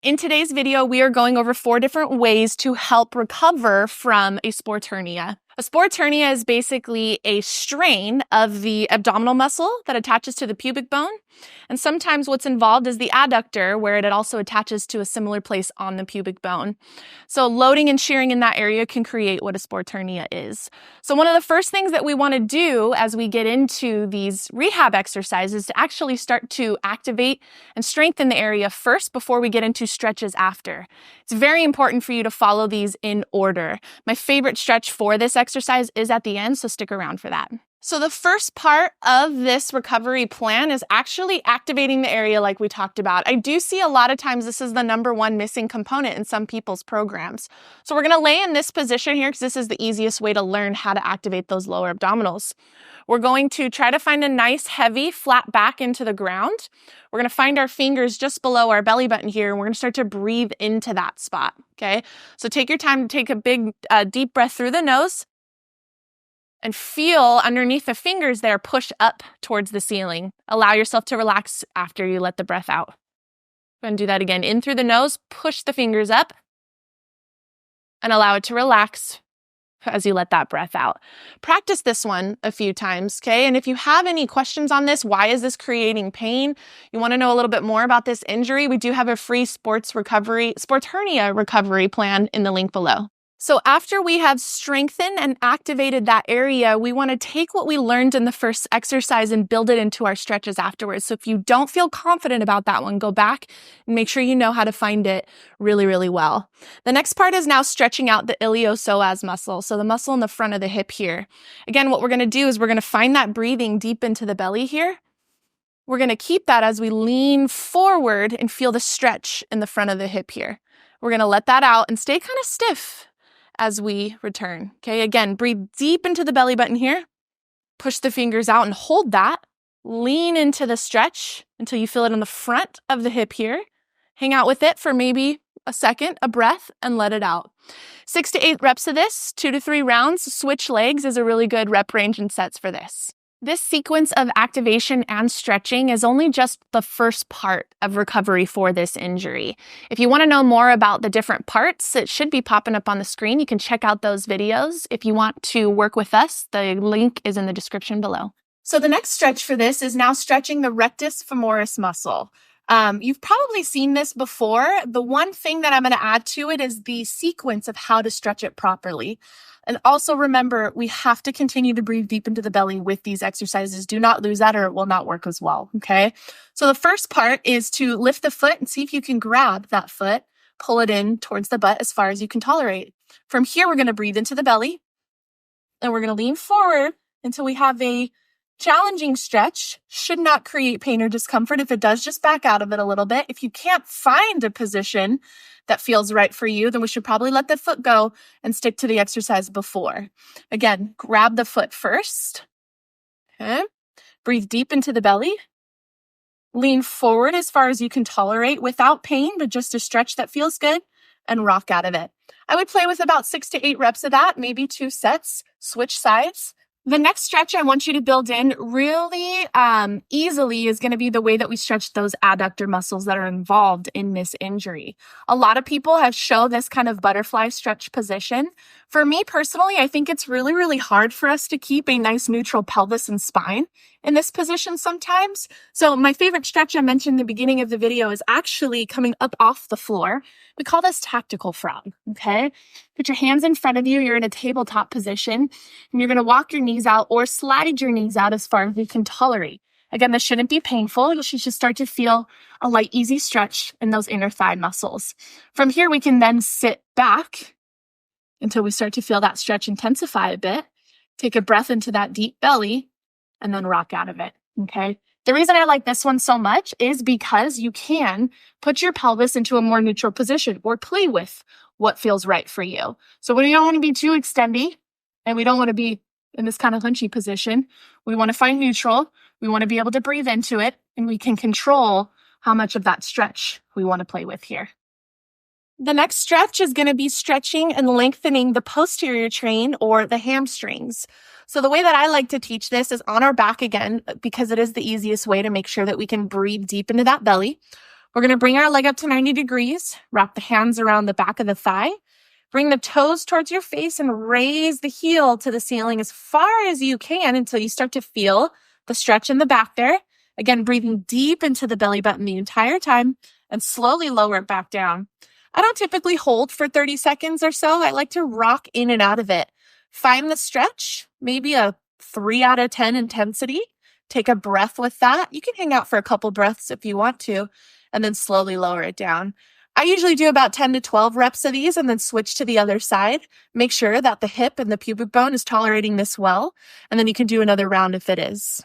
In today's video, we are going over 4 different ways to help recover from a sports hernia. A sports hernia is basically a strain of the abdominal muscle that attaches to the pubic bone. And sometimes what's involved is the adductor, where it also attaches to a similar place on the pubic bone. So loading and shearing in that area can create what a sports hernia is. So one of the first things that we want to do as we get into these rehab exercises is to actually start to activate and strengthen the area first before we get into stretches after. It's very important for you to follow these in order. My favorite stretch for this exercise is at the end, so stick around for that. So the first part of this recovery plan is actually activating the area like we talked about. I do see a lot of times this is the #1 missing component in some people's programs. So we're going to lay in this position here because this is the easiest way to learn how to activate those lower abdominals. We're going to try to find a nice, heavy, flat back into the ground. We're going to find our fingers just below our belly button here, and we're going to start to breathe into that spot, okay? So take your time to take a big, deep breath through the nose and feel underneath the fingers there push up towards the ceiling. Allow yourself to relax after you let the breath out. Go ahead and do that again. In through the nose, push the fingers up, and allow it to relax as you let that breath out. Practice this one a few times, okay? And if you have any questions on this, why is this creating pain? You want to know a little bit more about this injury? We do have a free sports hernia recovery plan in the link below. So after we have strengthened and activated that area, we want to take what we learned in the first exercise and build it into our stretches afterwards. So if you don't feel confident about that one, go back and make sure you know how to find it really, really well. The next part is now stretching out the iliopsoas muscle, so the muscle in the front of the hip here. Again, what we're going to do is we're going to find that breathing deep into the belly here. We're going to keep that as we lean forward and feel the stretch in the front of the hip here. We're going to let that out and stay kind of stiff as we return. Okay, again, breathe deep into the belly button here. Push the fingers out and hold that. Lean into the stretch until you feel it on the front of the hip here. Hang out with it for maybe a second, a breath, and let it out. 6 to 8 reps of this, 2 to 3 rounds. Switch legs is a really good rep range and sets for this. This sequence of activation and stretching is only just the first part of recovery for this injury. If you want to know more about the different parts, it should be popping up on the screen. You can check out those videos. If you want to work with us, the link is in the description below. So the next stretch for this is now stretching the rectus femoris muscle. You've probably seen this before. The one thing that I'm going to add to it is the sequence of how to stretch it properly. And also remember, we have to continue to breathe deep into the belly with these exercises. Do not lose that or it will not work as well, okay? So the first part is to lift the foot and see if you can grab that foot, pull it in towards the butt as far as you can tolerate. From here, we're going to breathe into the belly and we're going to lean forward until we have a challenging stretch. Should not create pain or discomfort. If it does, just back out of it a little bit. If you can't find a position that feels right for you, then we should probably let the foot go and stick to the exercise before. Again, grab the foot first. Okay. Breathe deep into the belly. Lean forward as far as you can tolerate without pain, but just a stretch that feels good, and rock out of it. I would play with about 6 to 8 reps of that, maybe 2 sets, switch sides. The next stretch I want you to build in really easily is going to be the way that we stretch those adductor muscles that are involved in this injury. A lot of people have shown this kind of butterfly stretch position. For me personally, I think it's really, really hard for us to keep a nice neutral pelvis and spine in this position sometimes. So my favorite stretch I mentioned in the beginning of the video is actually coming up off the floor. We call this tactical frog, okay? Put your hands in front of you. You're in a tabletop position, and you're going to walk your knees out or slide your knees out as far as you can tolerate. Again, this shouldn't be painful. You should just start to feel a light, easy stretch in those inner thigh muscles. From here, we can then sit back until we start to feel that stretch intensify a bit. Take a breath into that deep belly, and then rock out of it, okay? The reason I like this one so much is because you can put your pelvis into a more neutral position or play with what feels right for you. So we don't want to be too extendy and we don't want to be in this kind of hunchy position. We want to find neutral. We want to be able to breathe into it, and we can control how much of that stretch we want to play with here. The next stretch is going to be stretching and lengthening the posterior chain or the hamstrings. So the way that I like to teach this is on our back again, because it is the easiest way to make sure that we can breathe deep into that belly. We're going to bring our leg up to 90 degrees, wrap the hands around the back of the thigh, bring the toes towards your face and raise the heel to the ceiling as far as you can until you start to feel the stretch in the back there. Again, breathing deep into the belly button the entire time and slowly lower it back down. I don't typically hold for 30 seconds or so. I like to rock in and out of it. Find the stretch, maybe a 3 out of 10 intensity. Take a breath with that. You can hang out for a couple breaths if you want to, and then slowly lower it down. I usually do about 10 to 12 reps of these and then switch to the other side. Make sure that the hip and the pubic bone is tolerating this well, and then you can do another round if it is.